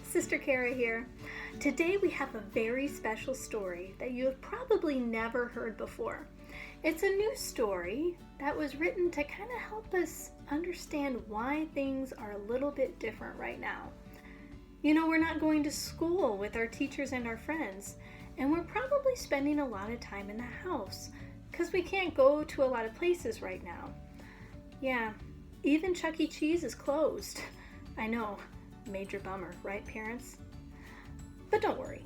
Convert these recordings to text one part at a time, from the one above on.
Sister Kara here. Today we have a very special story that you have probably never heard before. It's a new story that was written to kind of help us understand why things are a little bit different right now. You know, we're not going to school with our teachers and our friends, and we're probably spending a lot of time in the house because we can't go to a lot of places right now. Yeah, even Chuck E. Cheese is closed. I know, major bummer, right, parents? But don't worry,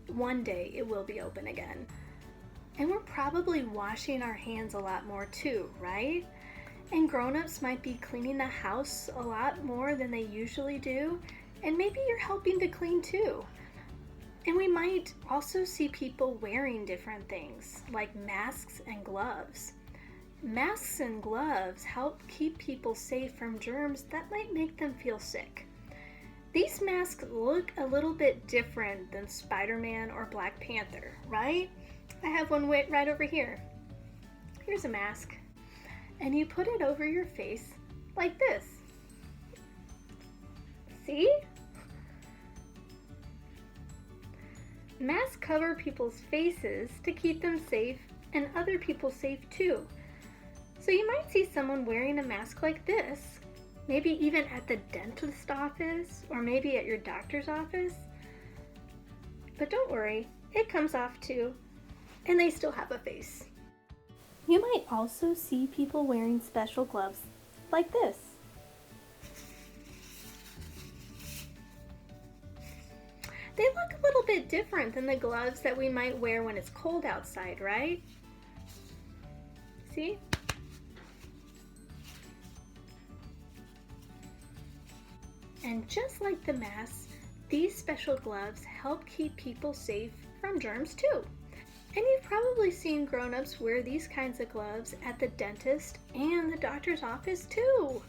one day it will be open again. And we're probably washing our hands a lot more too, right? And grown-ups might be cleaning the house a lot more than they usually do, and maybe you're helping to clean too. And we might also see people wearing different things, like masks and gloves. Masks and gloves help keep people safe from germs that might make them feel sick. These masks look a little bit different than Spider-Man or Black Panther, right? I have one right over here. Here's a mask. And you put it over your face like this. See? Masks cover people's faces to keep them safe and other people safe too. So you might see someone wearing a mask like this, maybe even at the dentist office or maybe at your doctor's office. But don't worry, it comes off too, and they still have a face. You might also see people wearing special gloves like this. They look a little bit different than the gloves that we might wear when it's cold outside, right? See? And just like the masks, these special gloves help keep people safe from germs too. And you've probably seen grown-ups wear these kinds of gloves at the dentist and the doctor's office too.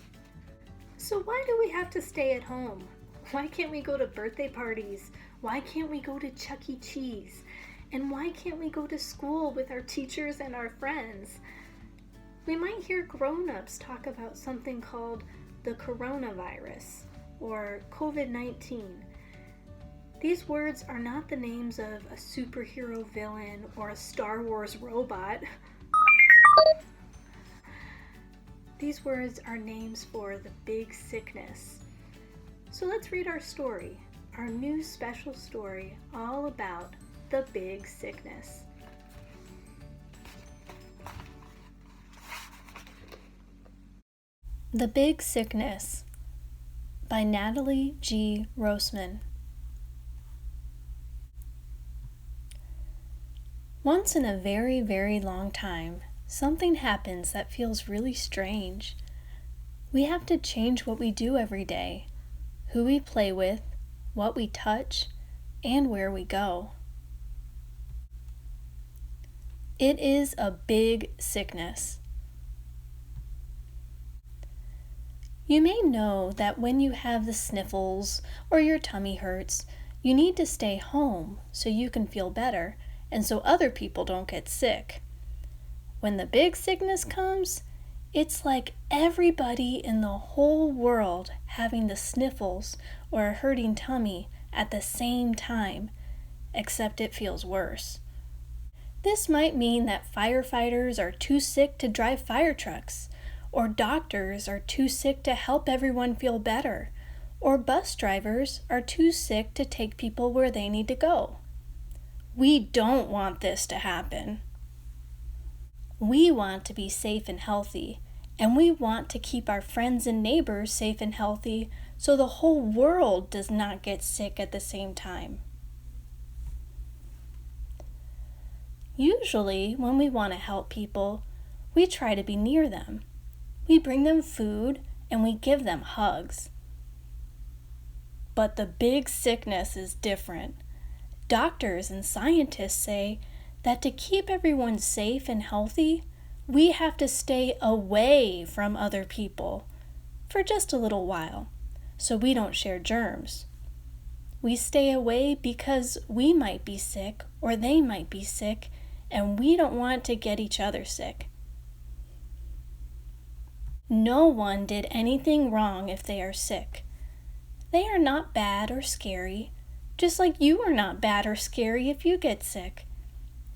So why do we have to stay at home? Why can't we go to birthday parties? Why can't we go to Chuck E. Cheese? And why can't we go to school with our teachers and our friends? We might hear grown-ups talk about something called the coronavirus or COVID-19. These words are not the names of a superhero villain or a Star Wars robot. These words are names for the big sickness. So let's read our story, our new special story all about the big sickness. The Big Sickness by Natalie G. Roisman. Once in a very, very long time, something happens that feels really strange. We have to change what we do every day, who we play with, what we touch, and where we go. It is a big sickness. You may know that when you have the sniffles or your tummy hurts, you need to stay home so you can feel better and so other people don't get sick. When the big sickness comes, it's like everybody in the whole world having the sniffles or a hurting tummy at the same time, except it feels worse. This might mean that firefighters are too sick to drive fire trucks, or doctors are too sick to help everyone feel better, or bus drivers are too sick to take people where they need to go. We don't want this to happen. We want to be safe and healthy, and we want to keep our friends and neighbors safe and healthy so the whole world does not get sick at the same time. Usually, when we want to help people, we try to be near them. We bring them food and we give them hugs. But the big sickness is different. Doctors and scientists say that to keep everyone safe and healthy, we have to stay away from other people for just a little while so we don't share germs. We stay away because we might be sick or they might be sick and we don't want to get each other sick. No one did anything wrong if they are sick. They are not bad or scary, just like you are not bad or scary if you get sick.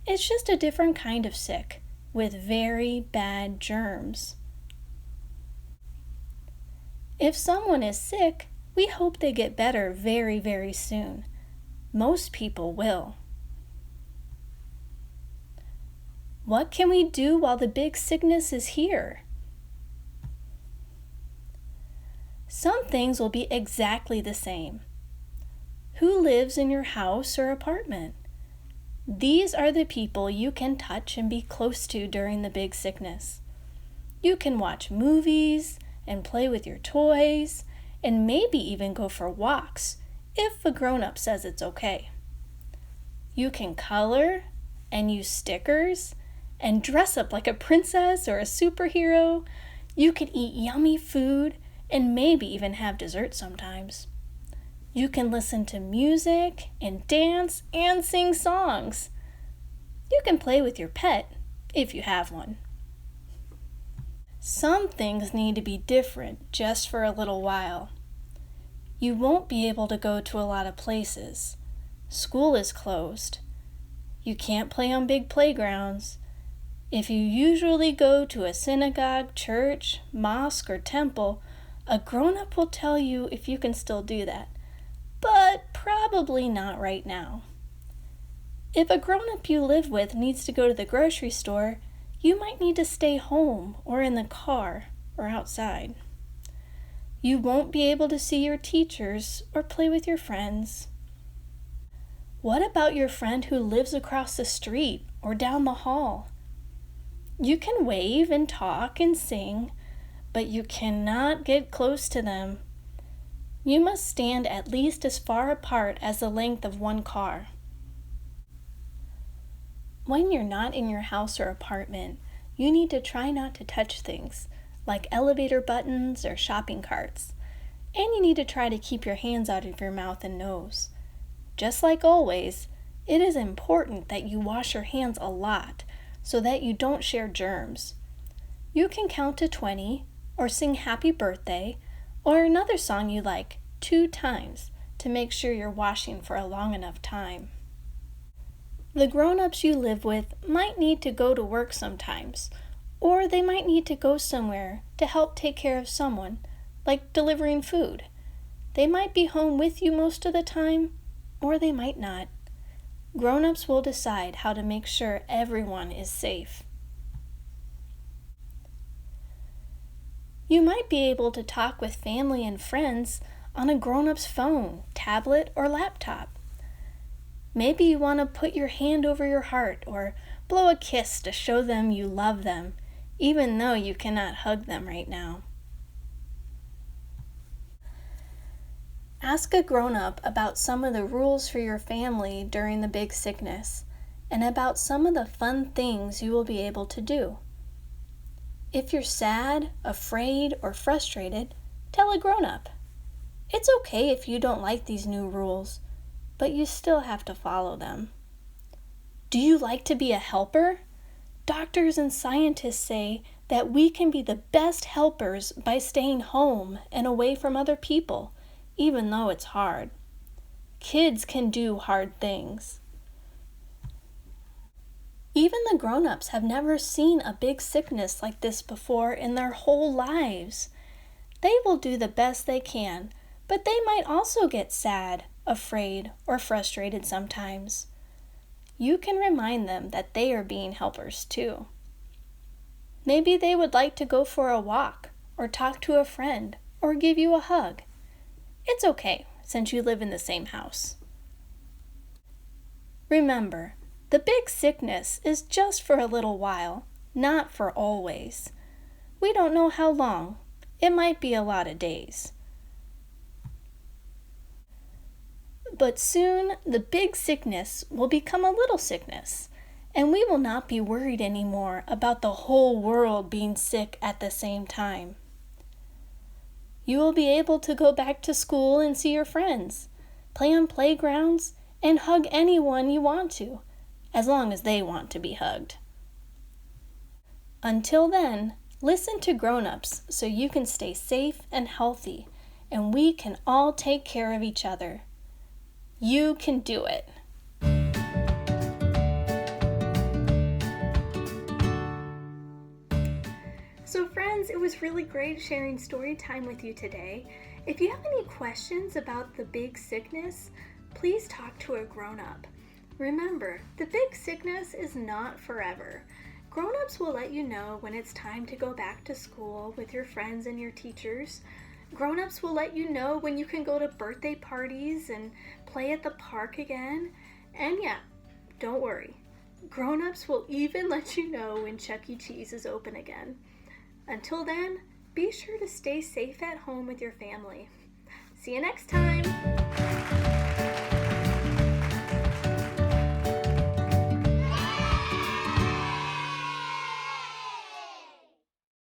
It's just a different kind of sick, with very bad germs. If someone is sick, we hope they get better very, very soon. Most people will. What can we do while the big sickness is here? Some things will be exactly the same. Who lives in your house or apartment? These are the people you can touch and be close to during the big sickness. You can watch movies and play with your toys and maybe even go for walks if a grown-up says it's okay. You can color and use stickers and dress up like a princess or a superhero. You can eat yummy food and maybe even have dessert sometimes. You can listen to music and dance and sing songs. You can play with your pet if you have one. Some things need to be different just for a little while. You won't be able to go to a lot of places. School is closed. You can't play on big playgrounds. If you usually go to a synagogue, church, mosque, or temple, a grown-up will tell you if you can still do that, but probably not right now. If a grown-up you live with needs to go to the grocery store, you might need to stay home or in the car or outside. You won't be able to see your teachers or play with your friends. What about your friend who lives across the street or down the hall? You can wave and talk and sing, but you cannot get close to them. You must stand at least as far apart as the length of one car. When you're not in your house or apartment, you need to try not to touch things, like elevator buttons or shopping carts. And you need to try to keep your hands out of your mouth and nose. Just like always, it is important that you wash your hands a lot so that you don't share germs. You can count to 20 or sing happy birthday or another song you like 2 times to make sure you're washing for a long enough time. The grown-ups you live with might need to go to work sometimes, or they might need to go somewhere to help take care of someone, like delivering food. They might be home with you most of the time, or they might not. Grown-ups will decide how to make sure everyone is safe. You might be able to talk with family and friends on a grown-up's phone, tablet, or laptop. Maybe you want to put your hand over your heart or blow a kiss to show them you love them, even though you cannot hug them right now. Ask a grown-up about some of the rules for your family during the big sickness and about some of the fun things you will be able to do. If you're sad, afraid, or frustrated, tell a grown-up. It's okay if you don't like these new rules, but you still have to follow them. Do you like to be a helper? Doctors and scientists say that we can be the best helpers by staying home and away from other people, even though it's hard. Kids can do hard things. Even the grown-ups have never seen a big sickness like this before in their whole lives. They will do the best they can, but they might also get sad, afraid, or frustrated sometimes. You can remind them that they are being helpers too. Maybe they would like to go for a walk, or talk to a friend, or give you a hug. It's okay, since you live in the same house. Remember, the big sickness is just for a little while, not for always. We don't know how long. It might be a lot of days. But soon, the big sickness will become a little sickness, and we will not be worried anymore about the whole world being sick at the same time. You will be able to go back to school and see your friends, play on playgrounds, and hug anyone you want to, as long as they want to be hugged. Until then, listen to grown-ups so you can stay safe and healthy, and we can all take care of each other. You can do it. So friends, it was really great sharing story time with you today. If you have any questions about the big sickness, please talk to a grown-up. Remember, the big sickness is not forever. Grown-ups will let you know when it's time to go back to school with your friends and your teachers. Grown-ups will let you know when you can go to birthday parties and play at the park again. And yeah, don't worry. Grown-ups will even let you know when Chuck E. Cheese is open again. Until then, be sure to stay safe at home with your family. See you next time!